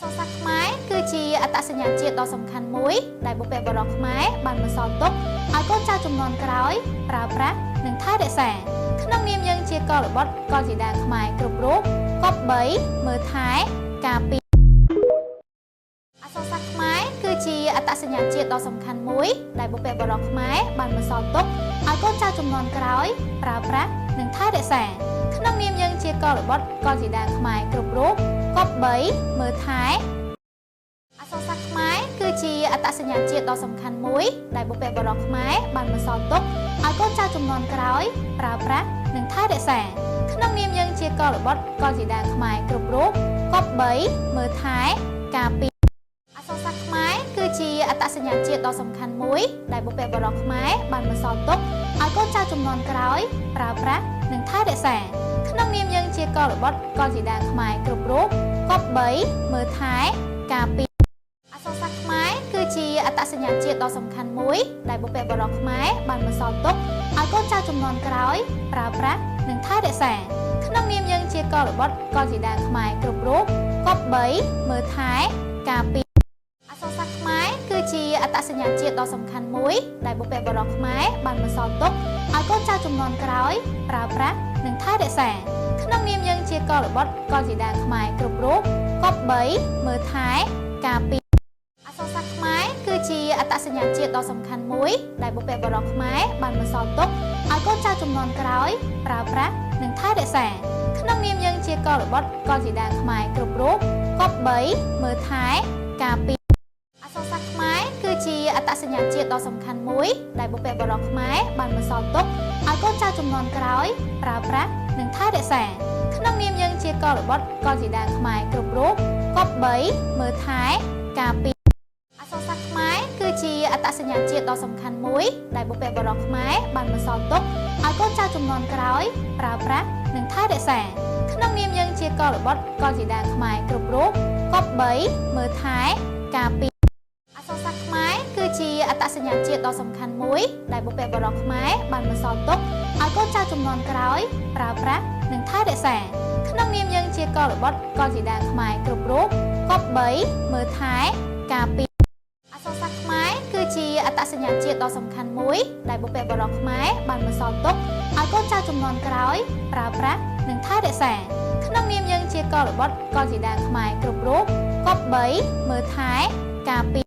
សរសាស្ត្រខ្មែរគឺជាអត្តសញ្ញាណជាតិដ៏សំខាន់មួយដែលបុព្វបុរសខ្មែរបានបន្សល់ទុកឲ្យកូនចៅជំនាន់ក្រោយប្រើប្រាស់និងថែរក្សាក្នុងនាមយើងជាកុលបុត្រកុលធីតាខ្មែរគ្រប់រូបគប្បីមើលថែការពារអក្សរសាស្ត្រខ្មែរគឺជាអត្តសញ្ញាណជាតិដ៏សំខាន់មួយដែលបុព្វបុរសខ្មែរបានបន្សល់ទុកឲ្យកូនចៅជំនាន់ក្រោយប្រើប្រាស់និងថែរក្សាក្នុងនាមយើងជាកុលបុត្រកុលធីតាខ្មែរគ្រប់រូបគប្បីមើលថែអក្សរសាស្ត្រខ្មែរគឺជាអត្តសញ្ញាណជាតិដ៏សំខាន់មួយដែលបុព្វបុរសខ្មែរបានបន្សល់ទុកឲ្យកូនចៅជំនាន់ក្រោយប្រើប្រាស់និងថែរក្សាក្នុងនាមយើងជាកុលបុត្រកុលធីតាខ្មែរគ្រប់រូបគប្បីមើលថែការពារអក្សរសាស្ត្រខ្មែរគឺជាអត្តសញ្ញាណជាតិដ៏សំខាន់មួយដែលបុព្វបុរសខ្មែរបានបន្សល់ទុកឲ្យកូនចៅជំនាន់ក្រោយប្រើប្រាស់និងថែរក្សាក្នុងនាមយើងជាកុលបុត្រកុលធីតាខ្មែរគ្រប់រូបគប្បីមើលថែការពារអក្សរសាស្ត្រខ្មែរគឺជាអត្តសញ្ញាណជាតិដ៏សំខាន់មួយដែលបុព្វបុរសខ្មែរបានបន្សល់ទុកឲ្យកូនចៅជំនាន់ក្រោយប្រើប្រាស់និងថែរក្សាក្នុងនាមយើងជាកុលបុត្រកុលធីតាខ្មែរគ្រប់រូបគប្បីមើលថែការពារអក្សរសាស្ត្រខ្មែរគឺជាអត្តសញ្ញាណជាតិដ៏សំខាន់មួយដែលបុព្វបុរសខ្មែរបានបន្សល់ទុកឲ្យកូនចៅជំនាន់ក្រោយប្រើប្រាស់និងថែរក្សាក្នុងនាមយើងជាកុលបុត្រកុលធីតាខ្មែរគ្រប់រូបគប្បីមើលថែការពារអក្សរសាស្ត្រខ្មែរគឺជាអត្តសញ្ញាណជាតិដ៏សំខាន់មួយដែលបុព្វបុរសខ្មែរបានបន្សល់ទុកឲ្យកូនចៅជំនាន់ក្រោយប្រើប្រាស់និងថែរក្សាក្នុងនាមយើងជាកុលបុត្រកុលធីតាខ្មែរគ្រប់រូបគប្បីមើលថែការពារអក្សរសាស្ត្រខ្មែរគឺជាអត្តសញ្ញាណជាតិដ៏សំខាន់មួយដែលបុព្វបុរសខ្មែរបានបន្សល់ទុកឲ្យកូនចៅជំនាន់ក្រោយប្រើប្រាស់និងថែរក្សាក្នុងនាមយើងជាកុលបុត្រកុលធីតាខ្មែរគ្រប់រូបគប្បីមើលថែការពារអក្សរសាស្ត្រខ្មែរគឺជាអត្តសញ្ញាណជាតិដ៏សំខាន់មួយដែលបុព្វបុរសខ្មែរបានបន្សល់ទុកឲ្យកូនចៅជំនាន់ក្រោយប្រើប្រាស់និងថែរក្សាក្នុងនាមយើងជាកុលបុត្រកុលធីតាខ្មែរគ្រប់រូបគប្បីមើលថែការពារអក្សរសាស្ត្រខ្មែរគឺជាអត្តសញ្ញាណជាតិដ៏សំខាន់មួយដែលបុព្វបុរសខ្មែរបានបន្សល់ទុកឲ្យកូនចៅជំនាន់ក្រោយប្រើប្រាស់និងថែរក្សាក្នុងនាមយើងជាកុលបុត្រកុលធីតាខ្មែរគ្រប់រូបគប្បីមើលថែការពារអក្សរសាស្ត្រខ្មែរគឺជាអត្តសញ្ញាណជាតិដ៏សំខាន់មួយដែលបុព្វបុរសខ្មែរបានបន្សល់ទុកឲ្យកូនចៅជំនាន់ក្រោយប្រើប្រាស់និងថែរក្សាក្នុងនាមយើងជាកុលបុត្រកុលធីតាខ្មែរគ្រប់រូបគប្បីមើលថែការពារ